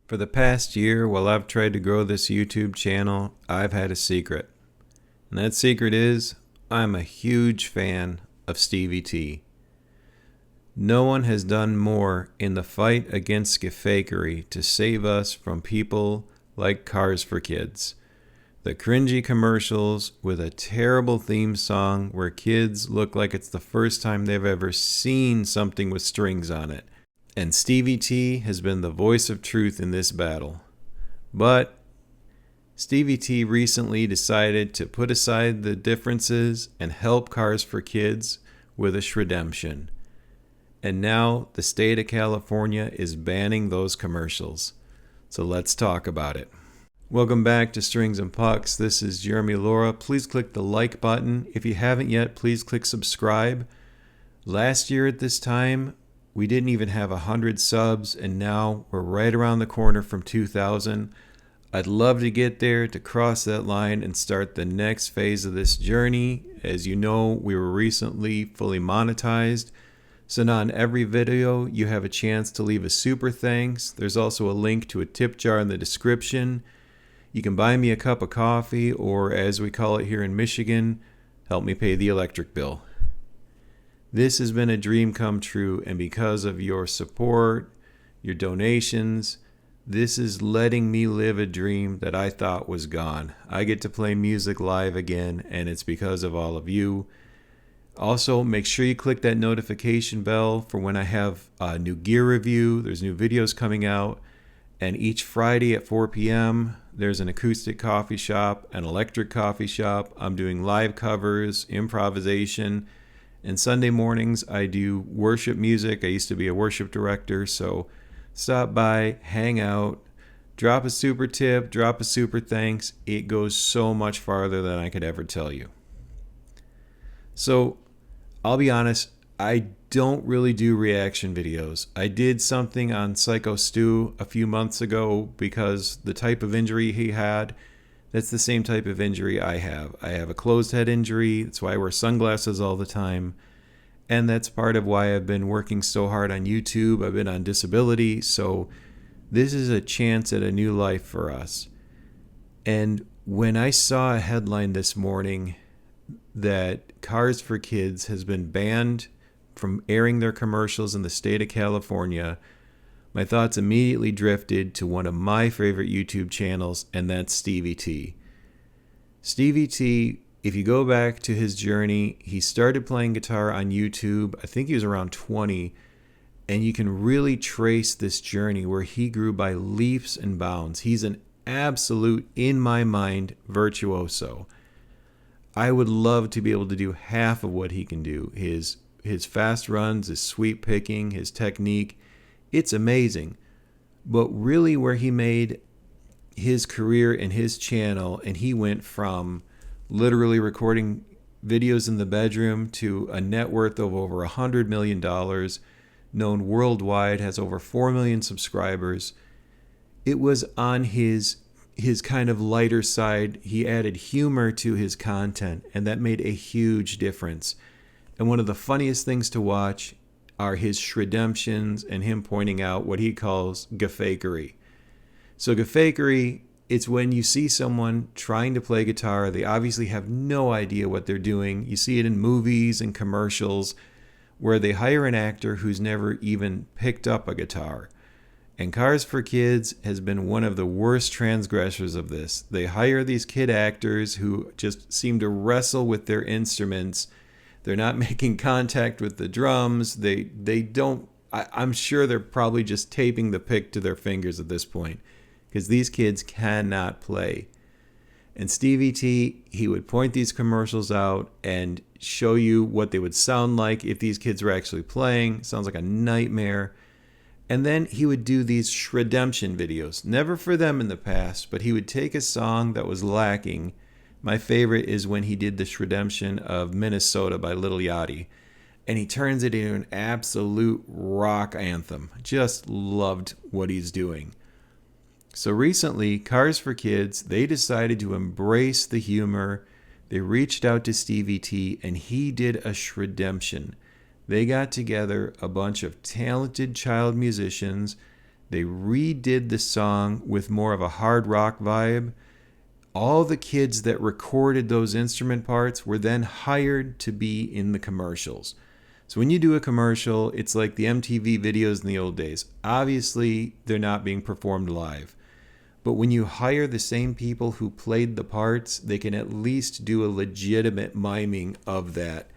For the past year, while I've tried to grow this YouTube channel, I've had a secret. And that secret is, I'm a huge fan of Stevie T. No one has done more in the fight against fakery to save us from people like Kars4Kids. The cringy commercials with a terrible theme song where kids look like it's the first time they've ever seen something with strings on it. And Stevie T has been the voice of truth in this battle. But Stevie T recently decided to put aside the differences and help Kars4Kids with a shredemption. And now the state of California is banning those commercials. So let's talk about it. Welcome back to Strings and Pucks. This is Jeremy Laura. Please click the like button. If you haven't yet, please click subscribe. Last year at this time, we didn't even have 100 subs, and now we're right around the corner from 2,000. I'd love to get there, to cross that line and start the next phase of this journey. As you know, we were recently fully monetized. So now in every video, you have a chance to leave a super thanks. There's also a link to a tip jar in the description. You can buy me a cup of coffee, or as we call it here in Michigan, help me pay the electric bill. This has been a dream come true, and because of your support, your donations, this is letting me live a dream that I thought was gone. I get to play music live again, and it's because of all of you. Also, make sure you click that notification bell for when I have a new gear review. There's new videos coming out, and each Friday at 4 p.m., there's an acoustic coffee shop, an electric coffee shop. I'm doing live covers, improvisation. And Sunday mornings, I do worship music. I used to be a worship director, so stop by, hang out, drop a super tip, drop a super thanks. It goes so much farther than I could ever tell you. So I'll be honest, I don't really do reaction videos. I did something on Psycho Stu a few months ago because the type of injury he had, that's the same type of injury I have. I have a closed head injury. That's why I wear sunglasses all the time. And that's part of why I've been working so hard on YouTube. I've been on disability. So this is a chance at a new life for us. And when I saw a headline this morning that Kars4Kids has been banned from airing their commercials in the state of California, my thoughts immediately drifted to one of my favorite YouTube channels, and that's Stevie T. Stevie T, if you go back to his journey, he started playing guitar on YouTube. I think he was around 20, and you can really trace this journey where he grew by leaps and bounds. He's an absolute, in my mind, virtuoso. I would love to be able to do half of what he can do. His fast runs, his sweep picking, his technique. It's amazing. But really where he made his career and his channel, and he went from literally recording videos in the bedroom to a net worth of over $100 million, known worldwide, has over 4 million subscribers. It was on his kind of lighter side. He added humor to his content, and that made a huge difference. And one of the funniest things to watch are his shredemptions and him pointing out what he calls fakery. So fakery, it's when you see someone trying to play guitar. They obviously have no idea what they're doing. You see it in movies and commercials where they hire an actor who's never even picked up a guitar. And Kars4Kids has been one of the worst transgressors of this. They hire these kid actors who just seem to wrestle with their instruments. They're not making contact with the drums. They don't, I'm sure they're probably just taping the pick to their fingers at this point because these kids cannot play. And Stevie T, he would point these commercials out and show you what they would sound like if these kids were actually playing. Sounds like a nightmare. And then he would do these shredemption videos. Never for them in the past, but he would take a song that was lacking. My favorite is when he did the shredemption of Minnesota by Lil Yachty. And he turns it into an absolute rock anthem. Just loved what he's doing. So recently, Kars4Kids, they decided to embrace the humor. They reached out to Stevie T, and he did a shredemption. They got together a bunch of talented child musicians They redid the song with more of a hard rock vibe. All the kids that recorded those instrument parts were then hired to be in the commercials. So when you do a commercial, it's like the MTV videos in the old days. Obviously, they're not being performed live. But when you hire the same people who played the parts, they can at least do a legitimate miming of that.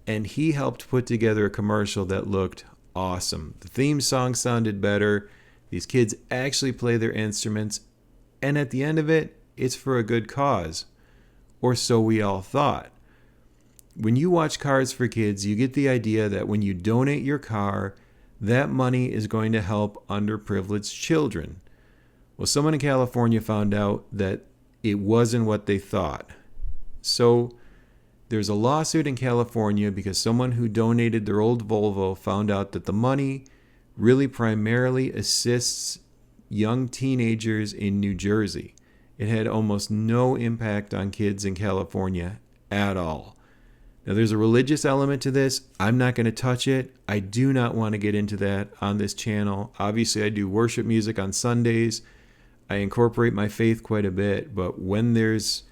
And he helped put together a commercial that looked awesome. The theme song sounded better. These kids actually play their instruments. And at the end of it, it's for a good cause. Or so we all thought. When you watch Kars4Kids, you get the idea that when you donate your car, that money is going to help underprivileged children. Well, someone in California found out that it wasn't what they thought. So there's a lawsuit in California because someone who donated their old Volvo found out that the money really primarily assists young teenagers in New Jersey. It had almost no impact on kids in California at all. Now, there's a religious element to this. I'm not going to touch it. I do not want to get into that on this channel. Obviously, I do worship music on Sundays. I incorporate my faith quite a bit, but when there's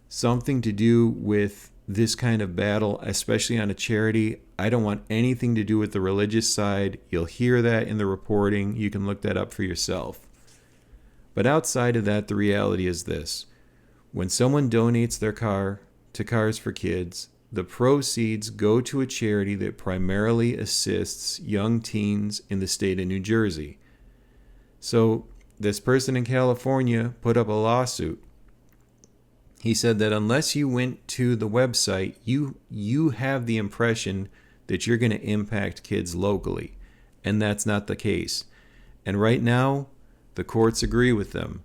something to do with this kind of battle, especially on a charity, I don't want anything to do with the religious side. You'll hear that in the reporting. You can look that up for yourself. But outside of that, the reality is this. When someone donates their car to Kars4Kids, the proceeds go to a charity that primarily assists young teens in the state of New Jersey. So this person in California put up a lawsuit. He said that unless you went to the website, you have the impression that you're going to impact kids locally. And that's not the case. And right now, the courts agree with them.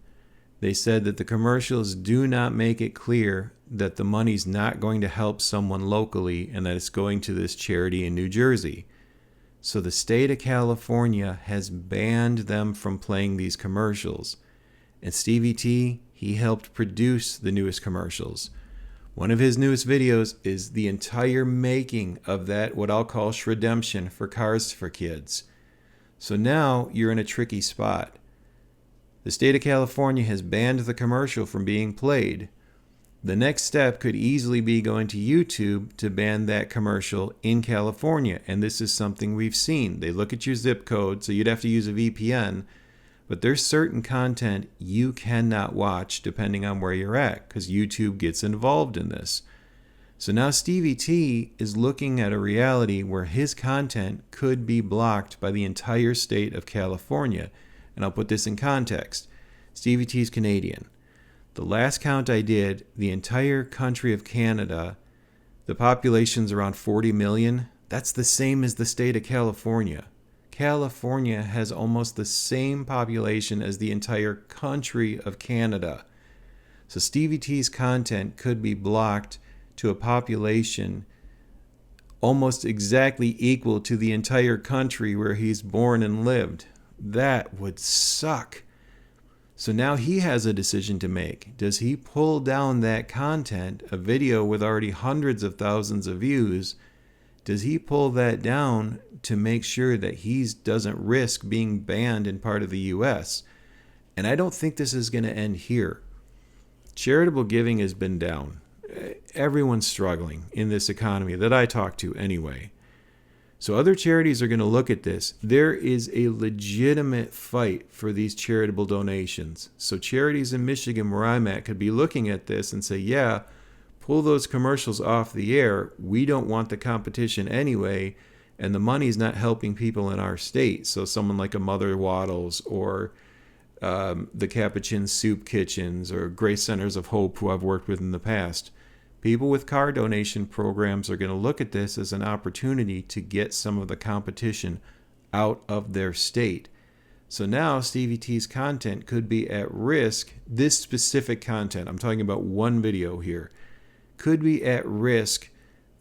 They said that the commercials do not make it clear that the money's not going to help someone locally and that it's going to this charity in New Jersey. So the state of California has banned them from playing these commercials. And Stevie T, he helped produce the newest commercials. One of his newest videos is the entire making of that, what I'll call shredemption for Kars4Kids. So now you're in a tricky spot. The state of California has banned the commercial from being played. The next step could easily be going to YouTube to ban that commercial in California. And this is something we've seen. They look at your zip code, so you'd have to use a VPN. But there's certain content you cannot watch depending on where you're at, because YouTube gets involved in this. So now Stevie T is looking at a reality where his content could be blocked by the entire state of California. And I'll put this in context. Stevie T is Canadian. The last count I did, the entire country of Canada, the population's around 40 million. That's the same as the state of California. California has almost the same population as the entire country of Canada. So Stevie T's content could be blocked to a population almost exactly equal to the entire country where he's born and lived. That would suck. So now he has a decision to make. Does he pull down that content, a video with already hundreds of thousands of views? Does he pull that down to make sure that he doesn't risk being banned in part of the U.S.? And I don't think this is going to end here. Charitable giving has been down. Everyone's struggling in this economy that I talk to anyway. So other charities are going to look at this. There is a legitimate fight for these charitable donations. So charities in Michigan, where I'm at, could be looking at this and say, yeah, pull those commercials off the air. We don't want the competition anyway, and the money's not helping people in our state. So someone like a Mother Waddles or the Capuchin Soup Kitchens or Grace Centers of Hope, who I've worked with in the past. People with car donation programs are going to look at this as an opportunity to get some of the competition out of their state. So now Stevie T's content could be at risk. This specific content, I'm talking about one video here, could be at risk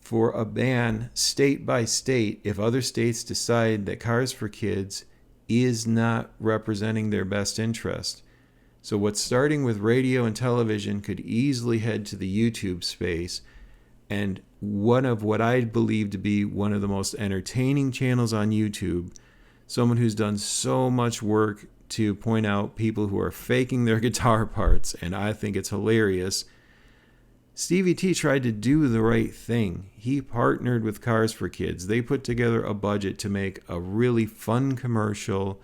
for a ban state by state if other states decide that Kars4Kids is not representing their best interest. So what's starting with radio and television could easily head to the YouTube space. And one of what I believe to be one of the most entertaining channels on YouTube, someone who's done so much work to point out people who are faking their guitar parts, and I think it's hilarious. Stevie T tried to do the right thing. He partnered with Kars4Kids. They put together a budget to make a really fun commercial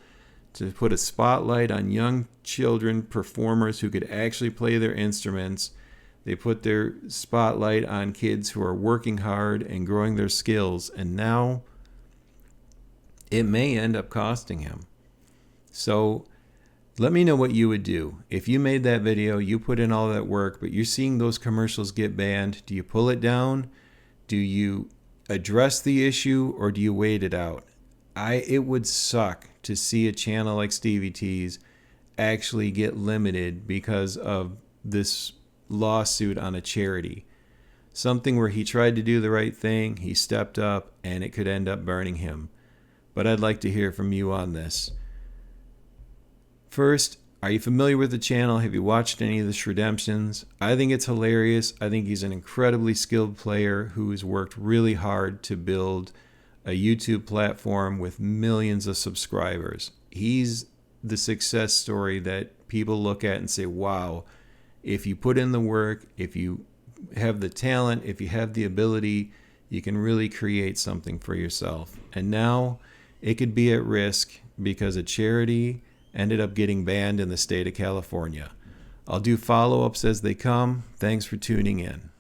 to put a spotlight on young children performers who could actually play their instruments. They put their spotlight on kids who are working hard and growing their skills, and now it may end up costing him. So let me know what you would do. If you made that video, you put in all that work, but you're seeing those commercials get banned, do you pull it down? Do you address the issue, or do you wait it out? It would suck to see a channel like Stevie T's actually get limited because of this lawsuit on a charity. Something where he tried to do the right thing, he stepped up, and it could end up burning him. But I'd like to hear from you on this. First, are you familiar with the channel? Have you watched any of the Shredemptions? I think it's hilarious. I think he's an incredibly skilled player who has worked really hard to build a YouTube platform with millions of subscribers. He's the success story that people look at and say, wow, if you put in the work, if you have the talent, if you have the ability, you can really create something for yourself. And now it could be at risk because a charity ended up getting banned in the state of California. I'll do follow-ups as they come. Thanks for tuning in.